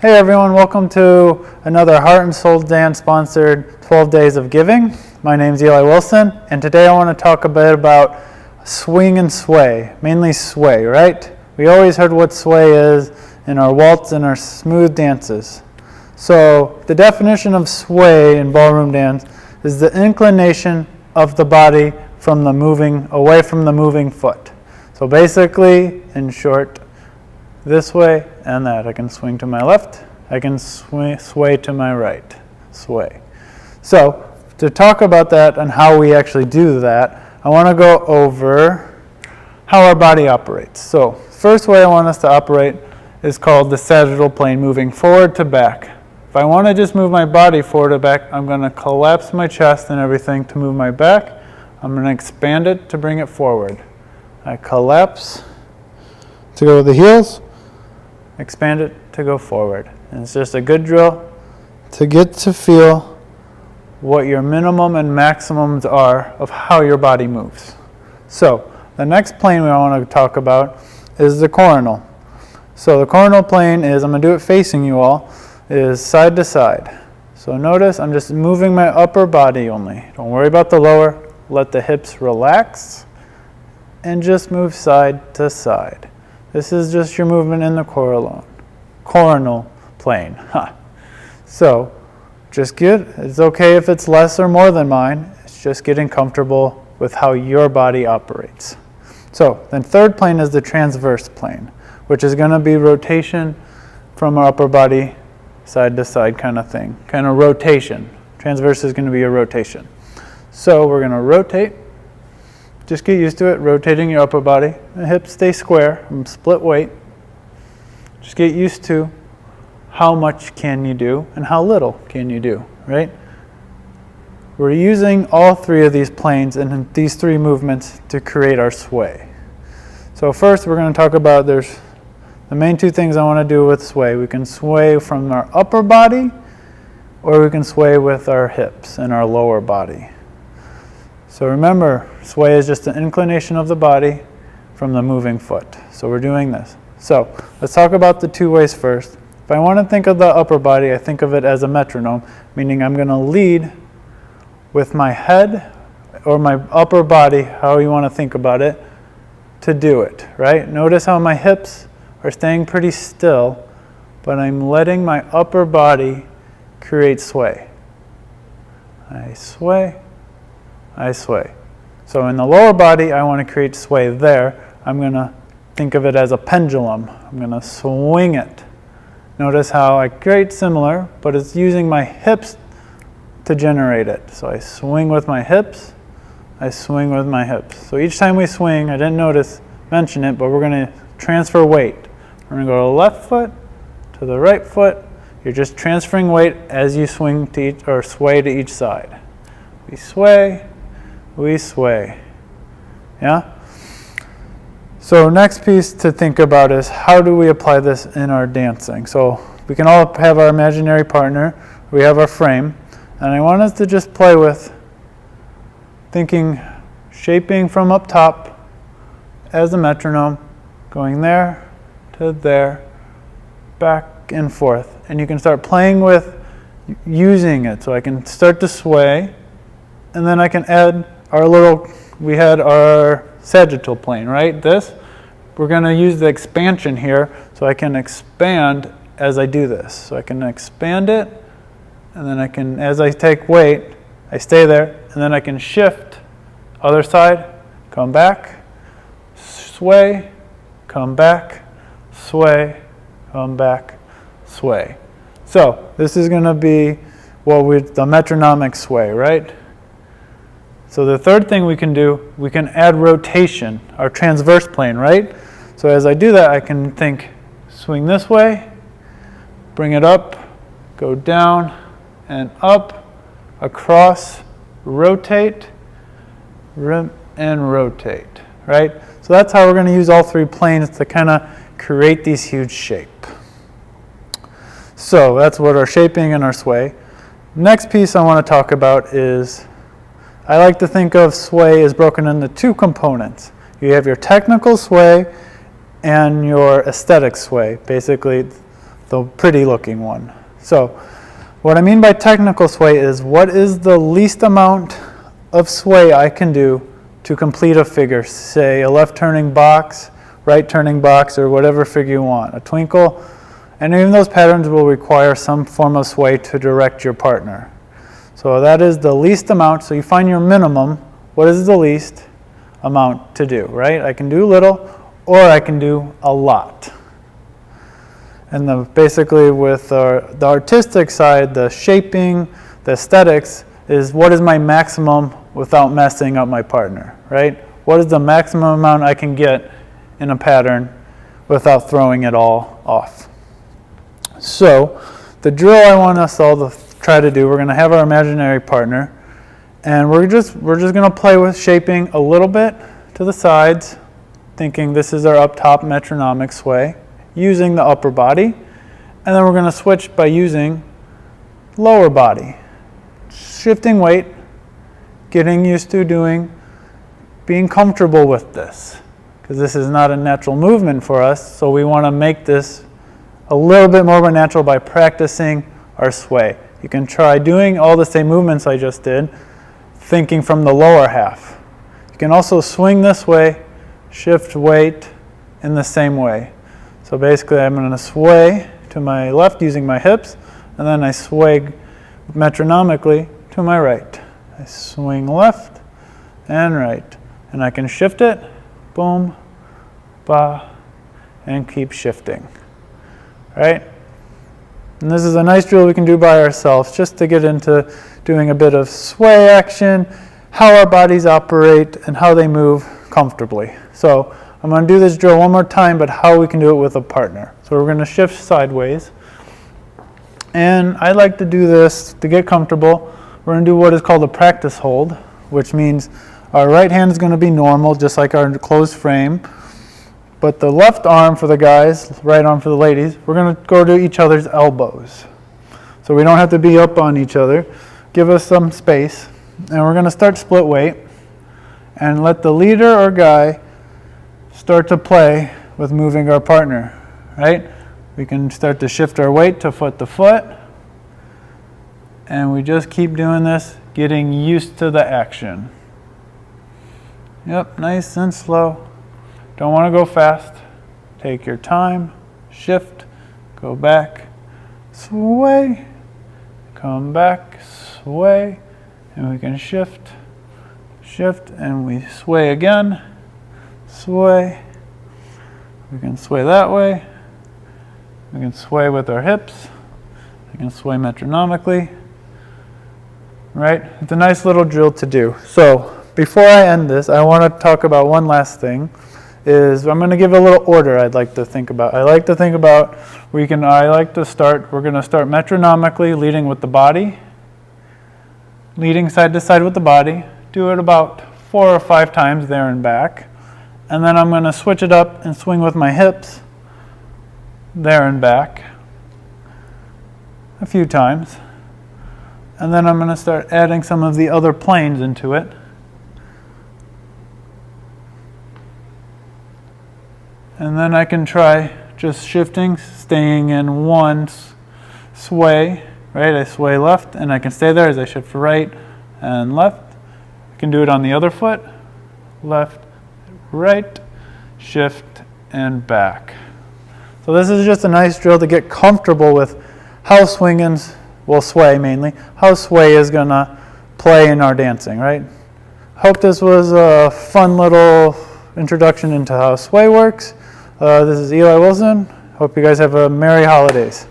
Hey everyone, welcome to another Heart and Soul Dance sponsored 12 Days of Giving. My name's Eli Wilson, and today I want to talk a bit about swing and sway, mainly sway, right? We always heard what sway is in our waltz and our smooth dances. So the definition of sway in ballroom dance is the inclination of the body from the moving, away from the moving foot. So basically, in short, this way and that. I can swing to my left, I can sway to my right, sway. So to talk about that and how we actually do that, I want to go over how our body operates. So first way I want us to operate is called the sagittal plane, moving forward to back. If I want to just move my body forward to back, I'm going to collapse my chest and everything to move my back. I'm going to expand it to bring it forward. I collapse to go to the heels, expand it to go forward. And it's just a good drill to get to feel what your minimum and maximums are of how your body moves. So the next plane we want to talk about is the coronal. So the coronal plane is, I'm going to do it facing you all, is side to side. So notice I'm just moving my upper body only. Don't worry about the lower. Let the hips relax and just move side to side. This is just your movement in the coronal plane. So just it's okay if it's less or more than mine. It's just getting comfortable with how your body operates. So then third plane is the transverse plane, which is going to be rotation from our upper body side to side kind of thing, kind of rotation. Transverse is going to be a rotation. So we're going to rotate. Just get used to it, rotating your upper body. The hips stay square, split weight. Just get used to how much can you do and how little can you do, right? We're using all three of these planes and these three movements to create our sway. So first we're going to talk about the main two things I want to do with sway. We can sway from our upper body or we can sway with our hips and our lower body. So remember, sway is just an inclination of the body from the moving foot. So we're doing this. So let's talk about the two ways first. If I want to think of the upper body, I think of it as a metronome, meaning I'm going to lead with my head or my upper body, how you want to think about it, to do it, right? Notice how my hips are staying pretty still, but I'm letting my upper body create sway. I sway. I sway. So in the lower body, I want to create sway there. I'm going to think of it as a pendulum. I'm going to swing it. Notice how I create similar, but it's using my hips to generate it. So I swing with my hips. I swing with my hips. So each time we swing, I didn't mention it, but we're going to transfer weight. We're going to go to the left foot, to the right foot. You're just transferring weight as you swing to each, or sway to each side. We sway. We sway. Yeah? So next piece to think about is how do we apply this in our dancing? So we can all have our imaginary partner. We have our frame. And I want us to just play with thinking, shaping from up top as a metronome, going there to there, back and forth. And you can start playing with using it. So I can start to sway, and then I can add we had our sagittal plane, right? We're going to use the expansion here, so I can expand as I do this. So I can expand it, and then as I take weight, I stay there, and then I can shift, other side, come back, sway, come back, sway, come back, sway. So this is going to be the metronomic sway, right? So the third thing we can do, we can add rotation, our transverse plane, right? So as I do that, I can think, swing this way, bring it up, go down and up, across, rotate, and rotate, right? So that's how we're going to use all three planes to kind of create these huge shape. So that's what our shaping and our sway. Next piece I want to talk about is, I like to think of sway as broken into two components. You have your technical sway and your aesthetic sway. Basically, the pretty looking one. So what I mean by technical sway is what is the least amount of sway I can do to complete a figure, say a left turning box, right turning box, or whatever figure you want, a twinkle. And even those patterns will require some form of sway to direct your partner. So that is the least amount. So you find your minimum. What is the least amount to do, right? I can do little or I can do a lot. And basically with the artistic side, the shaping, the aesthetics, is what is my maximum without messing up my partner, right? What is the maximum amount I can get in a pattern without throwing it all off? So the drill I want us all to try to do, we're going to have our imaginary partner, and we're just going to play with shaping a little bit to the sides, thinking this is our up top metronomic sway, using the upper body, and then we're going to switch by using lower body. Shifting weight, getting used to being comfortable with this, because this is not a natural movement for us, so we want to make this a little bit more natural by practicing our sway. You can try doing all the same movements I just did, thinking from the lower half. You can also swing this way, shift weight in the same way. So basically I'm going to sway to my left using my hips, and then I sway metronomically to my right. I swing left and right, and I can shift it, boom, ba, and keep shifting. Right? And this is a nice drill we can do by ourselves just to get into doing a bit of sway action, how our bodies operate, and how they move comfortably. So I'm going to do this drill one more time, but how we can do it with a partner. So we're going to shift sideways. And I like to do this to get comfortable. We're going to do what is called a practice hold, which means our right hand is going to be normal, just like our closed frame. But the left arm for the guys, right arm for the ladies, we're going to go to each other's elbows. So we don't have to be up on each other. Give us some space. And we're going to start split weight and let the leader or guy start to play with moving our partner, right? We can start to shift our weight to foot. And we just keep doing this, getting used to the action. Yep, nice and slow. Don't want to go fast. Take your time, shift, go back, sway, come back, sway, and we can shift, and we sway again, sway. We can sway that way. We can sway with our hips. We can sway metronomically. Right? It's a nice little drill to do. So before I end this, I want to talk about one last thing. I'm going to give a little order I'd like to think about. I like to think about, we're going to start metronomically, leading with the body, leading side to side with the body, do it about 4 or 5 times there and back, and then I'm going to switch it up and swing with my hips, there and back, a few times, and then I'm going to start adding some of the other planes into it. And then I can try just shifting, staying in one sway, right? I sway left, and I can stay there as I shift right and left. I can do it on the other foot, left, right, shift, and back. So this is just a nice drill to get comfortable with how swinging will sway mainly, how sway is going to play in our dancing, right? Hope this was a fun little introduction into how sway works. This is Eli Wilson. Hope you guys have a merry holidays.